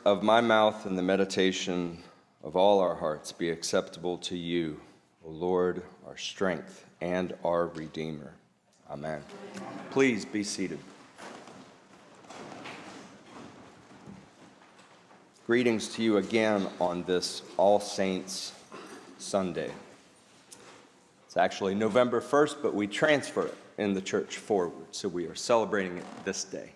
of my mouth and the meditation of all our hearts be acceptable to you, O Lord, our strength and our Redeemer. Amen. Please be seated. Greetings to you again on this All Saints Sunday. It's actually November 1st, but we transfer it in the church forward, so we are celebrating it this day.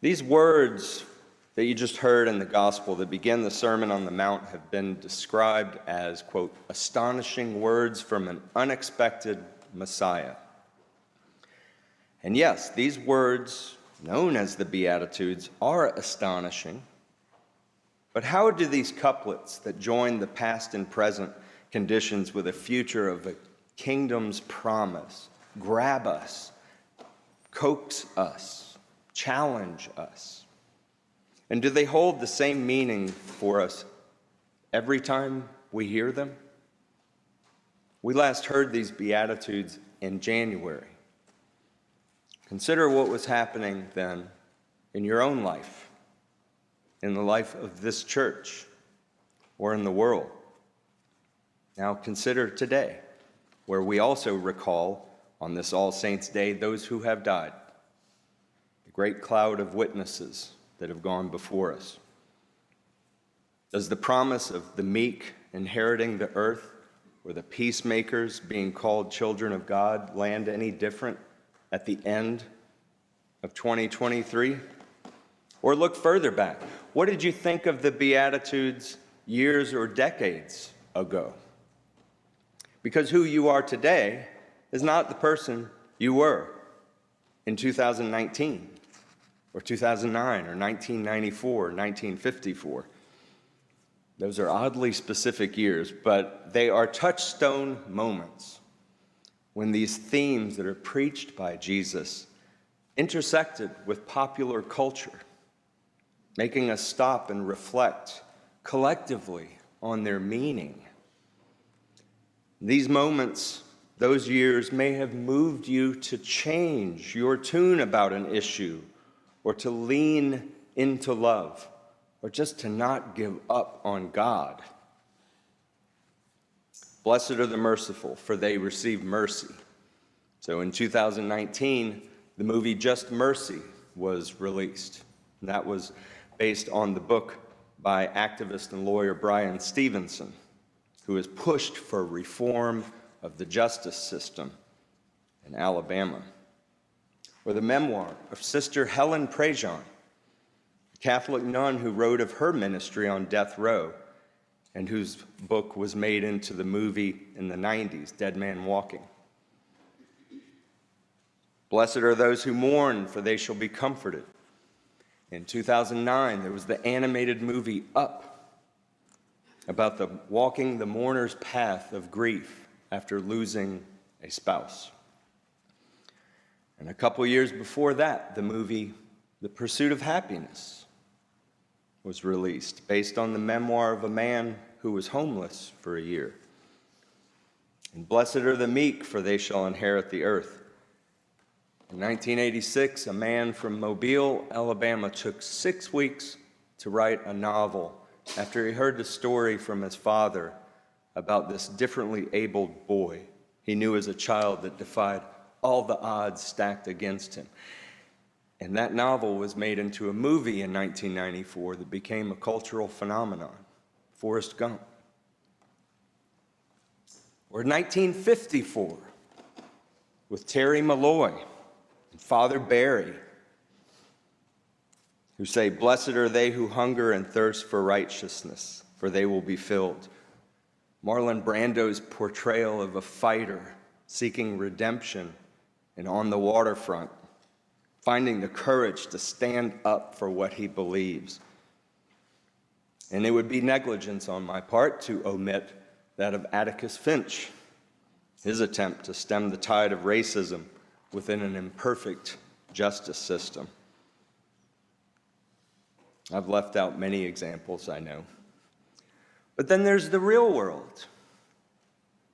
These words that you just heard in the gospel that begin the Sermon on the Mount have been described as, quote, astonishing words from an unexpected Messiah. And yes, these words, known as the Beatitudes, are astonishing. But how do these couplets that join the past and present conditions with a future of a kingdom's promise grab us, coax us, challenge us? And do they hold the same meaning for us every time we hear them? We last heard these Beatitudes in January. Consider what was happening then in your own life, in the life of this church, or in the world. Now consider today, where we also recall on this All Saints' Day those who have died, the great cloud of witnesses that have gone before us. Does the promise of the meek inheriting the earth or the peacemakers being called children of God land any different at the end of 2023? Or look further back. What did you think of the Beatitudes years or decades ago? Because who you are today is not the person you were in 2019 or 2009 or 1994 or 1954. Those are oddly specific years, but they are touchstone moments when these themes that are preached by Jesus intersected with popular culture, making us stop and reflect collectively on their meaning. These moments, those years, may have moved you to change your tune about an issue, or to lean into love, or just to not give up on God. Blessed are the merciful, for they receive mercy. So in 2019, the movie Just Mercy was released. And that was based on the book by activist and lawyer Brian Stevenson, who has pushed for reform of the justice system in Alabama. Or the memoir of Sister Helen Prejean, a Catholic nun who wrote of her ministry on death row and whose book was made into the movie in the 90s, Dead Man Walking. Blessed are those who mourn, for they shall be comforted. In 2009, there was the animated movie Up, about the walking the mourner's path of grief after losing a spouse. And a couple years before that, the movie The Pursuit of Happiness was released, based on the memoir of a man who was homeless for a year. And blessed are the meek, for they shall inherit the earth. In 1986, a man from Mobile, Alabama, took 6 weeks to write a novel after he heard the story from his father about this differently abled boy he knew as a child that defied all the odds stacked against him. And that novel was made into a movie in 1994 that became a cultural phenomenon, Forrest Gump. Or 1954, with Terry Malloy and Father Barry, who say, blessed are they who hunger and thirst for righteousness, for they will be filled. Marlon Brando's portrayal of a fighter seeking redemption and on the waterfront, finding the courage to stand up for what he believes. And it would be negligence on my part to omit that of Atticus Finch, his attempt to stem the tide of racism within an imperfect justice system. I've left out many examples, I know. But then there's the real world.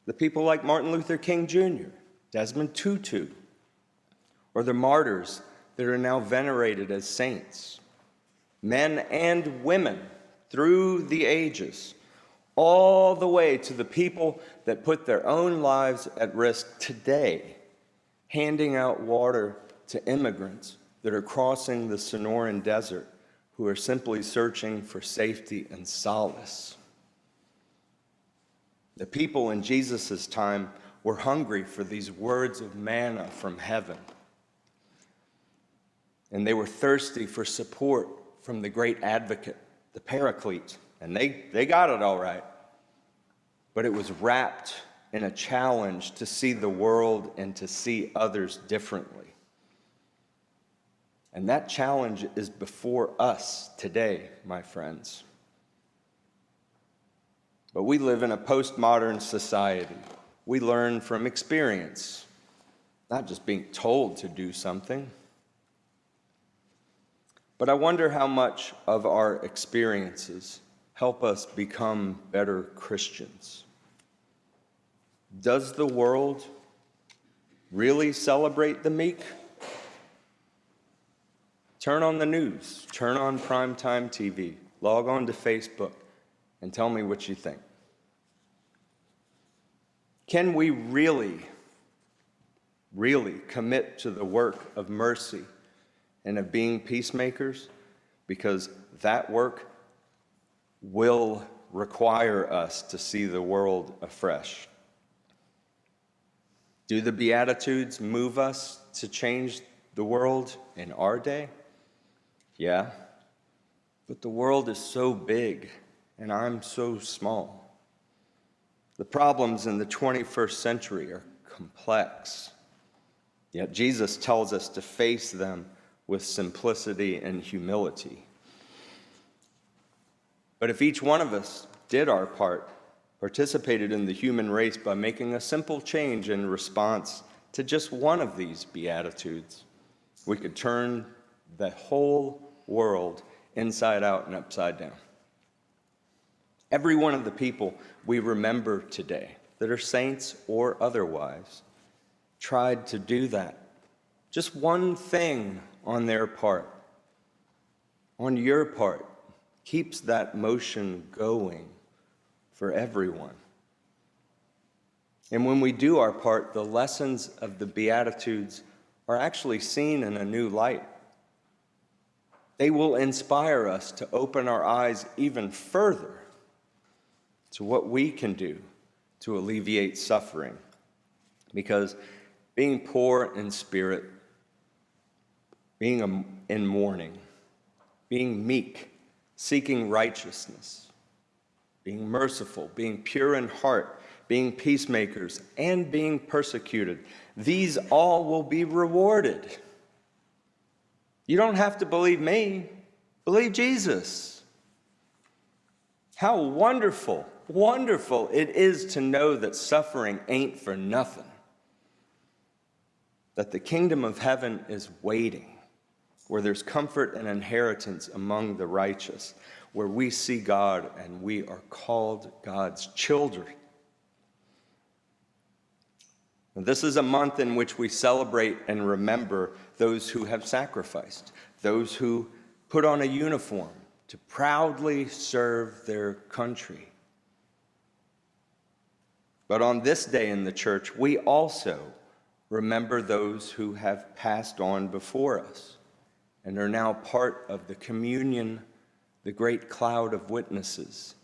The people like Martin Luther King Jr., Desmond Tutu, or the martyrs that are now venerated as saints. men and women through the ages, all the way to the people that put their own lives at risk today, handing out water to immigrants that are crossing the Sonoran Desert, who are simply searching for safety and solace. The people in Jesus' time were hungry for these words of manna from heaven. And they were thirsty for support from the great advocate, the Paraclete. And they got it all right. But it was wrapped in a challenge to see the world and to see others differently. And that challenge is before us today, my friends. But we live in a postmodern society. We learn from experience, not just being told to do something. But I wonder how much of our experiences help us become better Christians. Does the world really celebrate the meek? Turn on the news, turn on primetime TV, log on to Facebook, and tell me what you think. Can we really commit to the work of mercy and of being peacemakers? Because that work will require us to see the world afresh. Do the Beatitudes move us to change the world in our day? Yeah, but the world is so big and I'm so small. The problems in the 21st century are complex, yet Jesus tells us to face them with simplicity and humility. But if each one of us did our part, participated in the human race by making a simple change in response to just one of these Beatitudes, we could turn the whole world inside out and upside down. Every one of the people we remember today, that are saints or otherwise, tried to do that. Just one thing on their part, on your part, keeps that motion going for everyone. And when we do our part, the lessons of the Beatitudes are actually seen in a new light. They will inspire us to open our eyes even further to what we can do to alleviate suffering. Because being poor in spirit, being in mourning, being meek, seeking righteousness, being merciful, being pure in heart, being peacemakers, and being persecuted, these all will be rewarded. You don't have to believe me. Believe Jesus. How wonderful it is to know that suffering ain't for nothing. That the kingdom of heaven is waiting, where there's comfort and inheritance among the righteous, where we see God and we are called God's children. This is a month in which we celebrate and remember those who have sacrificed, those who put on a uniform to proudly serve their country. But on this day in the church, we also remember those who have passed on before us and are now part of the communion, the great cloud of witnesses.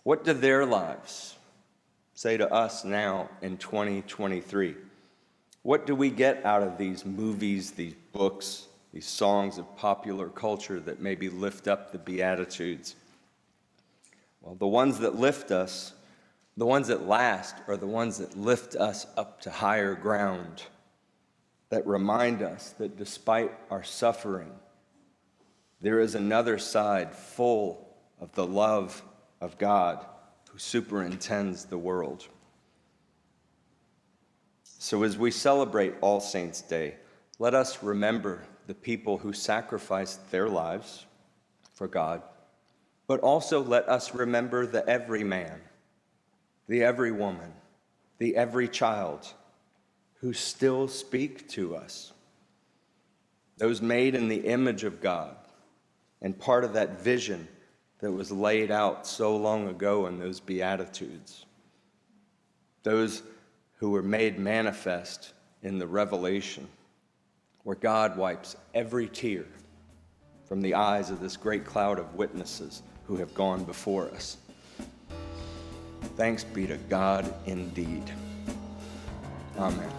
What do their lives say to us now in 2023? What do we get out of these movies, these books, these songs of popular culture that maybe lift up the Beatitudes? Well, the ones that lift us, the ones that last, are the ones that lift us up to higher ground, that remind us that despite our suffering, there is another side full of the love of God who superintends the world. So as we celebrate All Saints' Day, let us remember the people who sacrificed their lives for God, but also let us remember the every man, the every woman, the every child who still speak to us. Those made in the image of God, and part of that vision that was laid out so long ago in those Beatitudes. Those who were made manifest in the Revelation, where God wipes every tear from the eyes of this great cloud of witnesses who have gone before us. Thanks be to God indeed. Amen.